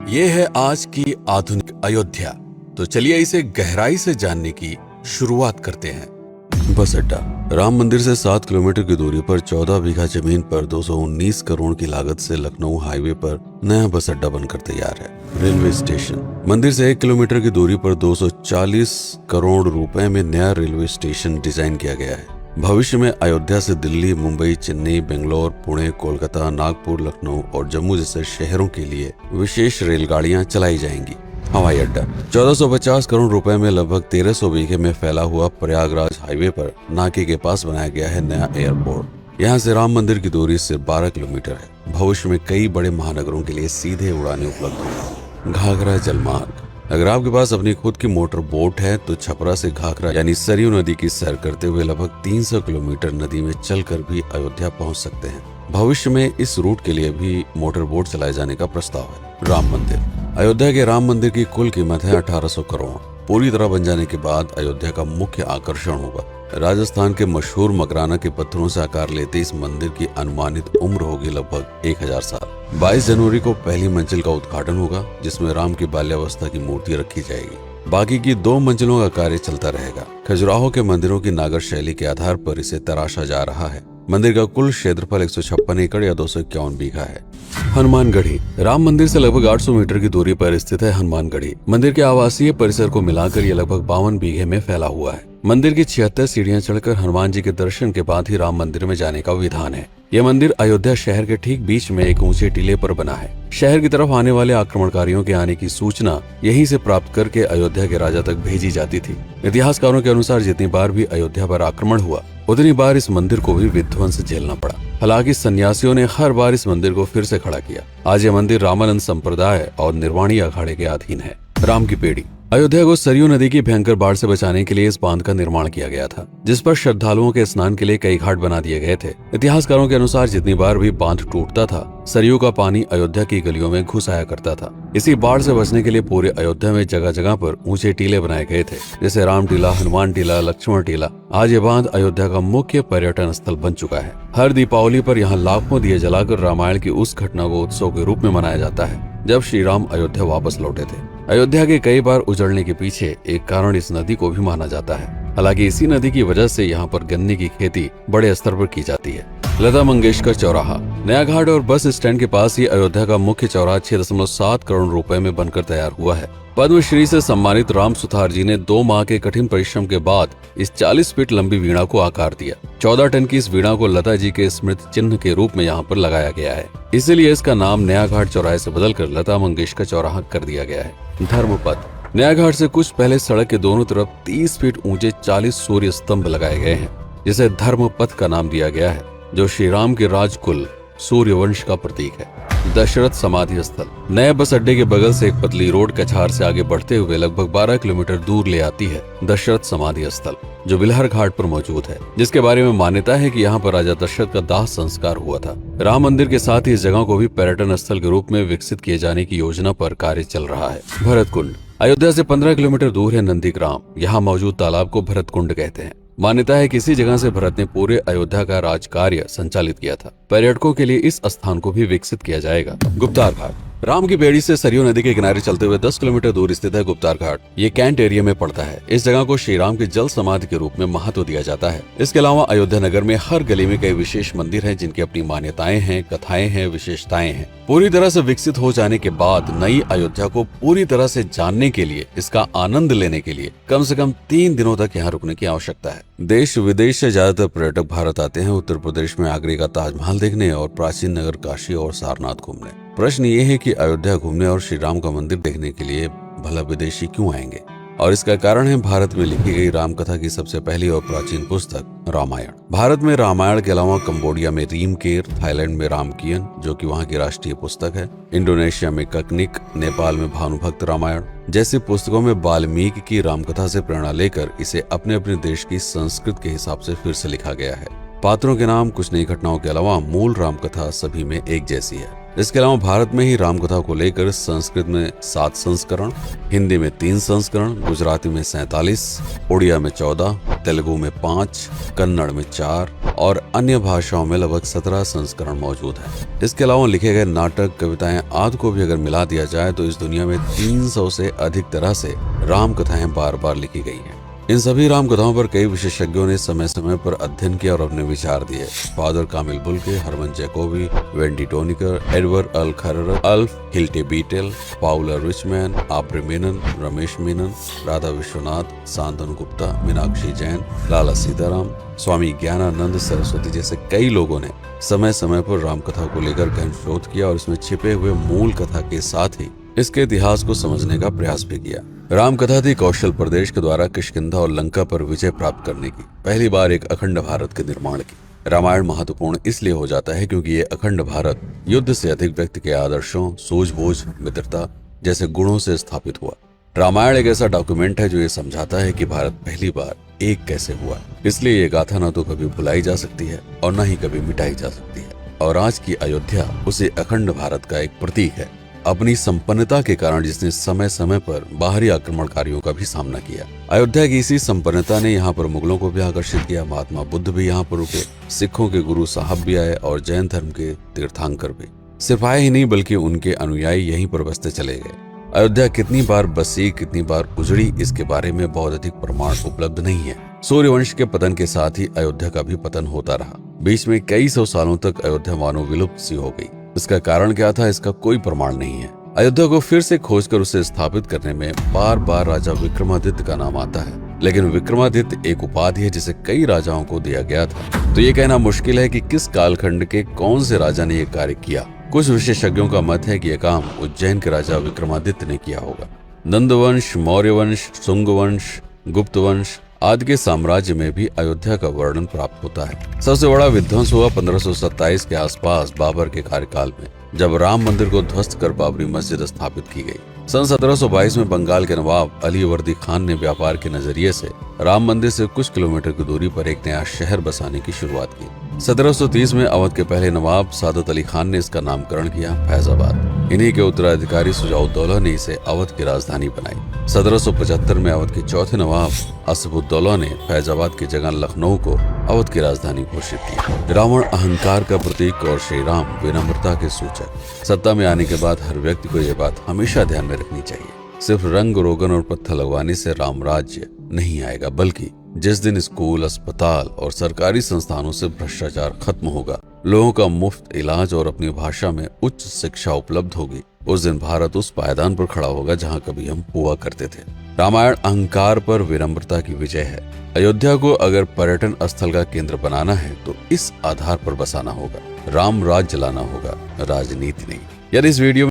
ये है आज की आधुनिक अयोध्या। तो चलिए इसे गहराई से जानने की शुरुआत करते हैं। बस अड्डा। राम मंदिर से 7 किलोमीटर की दूरी पर 14 बीघा जमीन पर 219 करोड़ की लागत से लखनऊ हाईवे पर नया बस अड्डा बनकर तैयार है। Railway station. मंदिर से 1 किलोमीटर की दूरी पर 240 करोड़ रुपए में नया रेलवे स्टेशन डिजाइन किया गया है। भविष्य में अयोध्या से दिल्ली, मुंबई, चेन्नई, बेंगलोर, पुणे, कोलकाता, नागपुर, लखनऊ और जम्मू जैसे शहरों के लिए विशेष रेलगाड़ियां चलाई जाएंगी। हवाई अड्डा। 1450 करोड़ रुपए में लगभग 1300 बीघे में फैला हुआ प्रयागराज हाईवे पर नाके के पास बनाया गया है नया एयरपोर्ट। यहाँ से राम मंदिर की दूरी सिर्फ 12 किलोमीटर है। भविष्य में कई बड़े महानगरों के लिए सीधे उड़ानें उपलब्ध होंगी। घाघरा जलमार्ग। अगर आपके पास अपनी खुद की मोटर बोट है तो छपरा से घाघरा यानी सरयू नदी की सैर करते हुए लगभग 300 किलोमीटर नदी में चलकर भी अयोध्या पहुंच सकते हैं। भविष्य में इस रूट के लिए भी मोटर बोट चलाए जाने का प्रस्ताव है। राम मंदिर। अयोध्या के राम मंदिर की कुल कीमत है 1800 करोड़। पूरी तरह बन जाने के बाद अयोध्या का मुख्य आकर्षण होगा। राजस्थान के मशहूर मकराना के पत्थरों से आकार लेते इस मंदिर की अनुमानित उम्र होगी लगभग 1000 साल। 22 जनवरी को पहली मंजिल का उद्घाटन होगा, जिसमें राम की बाल्यावस्था की मूर्ति रखी जाएगी। बाकी की 2 मंजिलों का कार्य चलता रहेगा। खजुराहो के मंदिरों की नागर शैली के आधार पर इसे तराशा जा रहा है। मंदिर का कुल क्षेत्रफल 156 एकड़ या 251 बीघा है। हनुमानगढ़ी। राम मंदिर से लगभग 800 मीटर की दूरी पर स्थित है हनुमानगढ़ी। मंदिर के आवासीय परिसर को मिलाकर यह लगभग 52 बीघे में फैला हुआ है। मंदिर की 76 सीढ़ियां चढ़कर हनुमान जी के दर्शन के बाद ही राम मंदिर में जाने का विधान है। यह मंदिर अयोध्या शहर के ठीक बीच में एक ऊंचे टीले पर बना है। शहर की तरफ आने वाले आक्रमणकारियों के आने की सूचना यहीं से प्राप्त करके अयोध्या के राजा तक भेजी जाती थी। इतिहासकारों के अनुसार जितनी बार भी अयोध्या पर आक्रमण हुआ उतनी बार इस मंदिर को भी विध्वंस झेलना पड़ा। हालांकि सन्यासियों ने हर बार इस मंदिर को फिर से खड़ा किया। आज यह मंदिर रामानंद संप्रदाय और निर्वाणी अखाड़े के अधीन है। राम की पेड़ी। अयोध्या को सरयू नदी की भयंकर बाढ़ से बचाने के लिए इस बांध का निर्माण किया गया था, जिस पर श्रद्धालुओं के स्नान के लिए कई घाट बना दिए गए थे। इतिहासकारों के अनुसार जितनी बार भी बांध टूटता था, सरयू का पानी अयोध्या की गलियों में घुस आया करता था। इसी बाढ़ से बचने के लिए पूरे अयोध्या में जगह जगह पर ऊंचे टीले बनाए गए थे, जैसे राम टीला, हनुमान टीला, लक्ष्मण टीला। आज ये बांध अयोध्या का मुख्य पर्यटन स्थल बन चुका है। हर दीपावली पर यहाँ लाखों दिए जलाकर रामायण की उस घटना को उत्सव के रूप में मनाया जाता है जब श्री राम अयोध्या वापस लौटे थे। अयोध्या के कई बार उजड़ने के पीछे एक कारण इस नदी को भी माना जाता है। हालांकि इसी नदी की वजह से यहाँ पर गन्ने की खेती बड़े स्तर पर की जाती है। लता मंगेशकर चौराहा। नया घाट और बस स्टैंड के पास ही अयोध्या का मुख्य चौराहा 6.7 करोड़ रुपए में बनकर तैयार हुआ है। पद्मश्री से सम्मानित राम सुथार जी ने 2 माह के कठिन परिश्रम के बाद इस 40 फीट लंबी वीणा को आकार दिया। 14 टन की इस वीणा को लता जी के स्मृति चिन्ह के रूप में यहाँ पर लगाया गया है। इसीलिए इसका नाम नया घाट चौराहे से बदलकर लता मंगेशकर चौराहा कर दिया गया है। धर्मपथ। नया घाट से कुछ पहले सड़क के दोनों तरफ 30 फीट ऊंचे 40 सूर्य स्तंभ लगाए गए हैं, जिसे धर्मपथ का नाम दिया गया है, जो श्री राम के राजकुल सूर्यवंश का प्रतीक है। दशरथ समाधि स्थल। नए बस अड्डे के बगल से एक पतली रोड कछार से आगे बढ़ते हुए लगभग 12 किलोमीटर दूर ले आती है दशरथ समाधि स्थल, जो बिलहर घाट पर मौजूद है, जिसके बारे में मान्यता है कि यहाँ पर राजा दशरथ का दाह संस्कार हुआ था। राम मंदिर के साथ ही इस जगह को भी पर्यटन स्थल के रूप में विकसित किए जाने की योजना पर कार्य चल रहा है। भरत कुंड। अयोध्या से 15 किलोमीटर दूर है नंदीग्राम। यहाँ मौजूद तालाब को भरत कुंड कहते हैं। मान्यता है कि इसी जगह से भरत ने पूरे अयोध्या का राज कार्य संचालित किया था। पर्यटकों के लिए इस स्थान को भी विकसित किया जाएगा। गुप्तार घाट। राम की बेड़ी से सरयू नदी के किनारे चलते हुए 10 किलोमीटर दूर स्थित है गुप्तार घाट। ये कैंट एरिया में पड़ता है। इस जगह को श्री राम के जल समाधि के रूप में महत्व दिया जाता है। इसके अलावा अयोध्या नगर में हर गली में कई विशेष मंदिर हैं, जिनकी अपनी मान्यताएं हैं, कथाएं हैं, विशेषताएं हैं। पूरी तरह से विकसित हो जाने के बाद नई अयोध्या को पूरी तरह से जानने के लिए, इसका आनंद लेने के लिए कम से कम 3 दिनों तक यहाँ रुकने की आवश्यकता है। देश विदेश से ज्यादातर पर्यटक भारत आते हैं उत्तर प्रदेश में आगरे का ताजमहल देखने और प्राचीन नगर काशी और सारनाथ घूमने। प्रश्न ये है कि अयोध्या घूमने और श्री राम का मंदिर देखने के लिए भला विदेशी क्यों आएंगे? और इसका कारण है भारत में लिखी गई राम कथा की सबसे पहली और प्राचीन पुस्तक रामायण। भारत में रामायण के अलावा कंबोडिया में रीमकेर, थाईलैंड में रामकियन जो कि वहाँ की राष्ट्रीय पुस्तक है, इंडोनेशिया में ककनिक, नेपाल में भानुभक्त रामायण जैसी पुस्तकों में वाल्मीकि की रामकथा से प्रेरणा लेकर इसे अपने अपने देश की संस्कृत के हिसाब से फिर से लिखा गया है। पात्रों के नाम, कुछ नई घटनाओं के अलावा मूल रामकथा सभी में एक जैसी है। इसके अलावा भारत में ही रामकथा को लेकर संस्कृत में 7 संस्करण, हिंदी में 3 संस्करण, गुजराती में 47, उड़िया में 14, तेलुगु में 5, कन्नड़ में 4 और अन्य भाषाओं में लगभग 17 संस्करण मौजूद है। इसके अलावा लिखे गए नाटक, कविताएं आदि को भी अगर मिला दिया जाए तो इस दुनिया में 300 से अधिक तरह से राम कथाएं बार बार लिखी गई हैं। इन सभी राम कथाओं पर कई विशेषज्ञों ने समय समय पर अध्ययन किया और अपने विचार दिए। Father Camille Bulcke, Hermann Jacobi, Wendy Doniger, Edward अल खरर, Alf Hiltebeitel, Paula Richman, Aubrey Menen, Ramesh Menon, Radha Vishwanath, Shantanu Gupta, Meenakshi Jain, Lala Sitaram, Swami Gyananand Saraswati जैसे कई लोगों ने समय समय पर रामकथा को लेकर गहन शोध किया और इसमें छिपे हुए मूल कथा के साथ ही इसके इतिहास को समझने का प्रयास भी किया। रामकथा थी कौशल प्रदेश के द्वारा किष्किंधा और लंका पर विजय प्राप्त करने की पहली बार एक अखंड भारत के निर्माण की। रामायण महत्वपूर्ण इसलिए हो जाता है क्योंकि ये अखंड भारत युद्ध से अधिक व्यक्ति के आदर्शों, सूझबूझ, मित्रता जैसे गुणों से स्थापित हुआ। रामायण एक ऐसा डॉक्यूमेंट है जो ये समझाता है कि भारत पहली बार एक कैसे हुआ। इसलिए ये गाथा न तो कभी भुलाई जा सकती है और न ही कभी मिटाई जा सकती है। और आज की अयोध्या उसे अखंड भारत का एक प्रतीक है, अपनी संपन्नता के कारण जिसने समय समय पर बाहरी आक्रमणकारियों का भी सामना किया। अयोध्या की इसी संपन्नता ने यहाँ पर मुगलों को भी आकर्षित किया। महात्मा बुद्ध भी यहाँ पर रुके, सिखों के गुरु साहब भी आए और जैन धर्म के तीर्थंकर भी। सिर्फ आए ही नहीं बल्कि उनके अनुयायी यहीं पर बसते चले गए। अयोध्या कितनी बार बसी, कितनी बार उजड़ी, इसके बारे में बहुत अधिक प्रमाण उपलब्ध नहीं है। सूर्यवंश के पतन के साथ ही अयोध्या का भी पतन होता रहा। बीच में कई सौ सालों तक अयोध्या मानो विलुप्त सी हो गई। इसका कारण क्या था, इसका कोई प्रमाण नहीं है। अयोध्या को फिर से खोजकर उसे स्थापित करने में बार बार राजा विक्रमादित्य का नाम आता है, लेकिन विक्रमादित्य एक उपाधि है जिसे कई राजाओं को दिया गया था। तो ये कहना मुश्किल है कि किस कालखंड के कौन से राजा ने यह कार्य किया। कुछ विशेषज्ञों का मत है कि यह काम उज्जैन के राजा विक्रमादित्य ने किया होगा। नंदवंश, मौर्य वंश, शुंग वंश, गुप्त वंश आदि के साम्राज्य में भी अयोध्या का वर्णन प्राप्त होता है। सबसे बड़ा विध्वंस हुआ 1527 के आसपास बाबर के कार्यकाल में, जब राम मंदिर को ध्वस्त कर बाबरी मस्जिद स्थापित की गई। सन 1722 में बंगाल के नवाब अलीवर्दी खान ने व्यापार के नजरिए से राम मंदिर से कुछ किलोमीटर की दूरी पर एक नया शहर बसाने की शुरुआत की। 1730 में अवध के पहले नवाब सादत अली खान ने इसका नामकरण किया फैजाबाद। इन्हीं के उत्तराधिकारी सुजाउद्दौला ने इसे अवध की राजधानी बनाई। 1775 में अवध के चौथे नवाब असफुद्दौला ने फैजाबाद की जगह लखनऊ को अवध की राजधानी घोषित की। रावण अहंकार का प्रतीक और श्री राम विनम्रता के सूचक। सत्ता में आने के बाद हर व्यक्ति को यह बात हमेशा ध्यान में रखनी चाहिए, सिर्फ रंग रोगन और पत्थर लगवाने से राम राज्य नहीं आएगा, बल्कि जिस दिन स्कूल, अस्पताल और सरकारी संस्थानों से भ्रष्टाचार खत्म होगा, लोगों का मुफ्त इलाज और अपनी भाषा में उच्च शिक्षा उपलब्ध होगी, उस दिन भारत उस पायदान पर खड़ा होगा जहां कभी हम हुआ करते थे। रामायण अहंकार पर विनम्रता की विजय है। अयोध्या को अगर पर्यटन स्थल का केंद्र बनाना है तो इस आधार पर बसाना होगा, राम राज्य लाना होगा, राजनीति नहीं। यदि इस वीडियो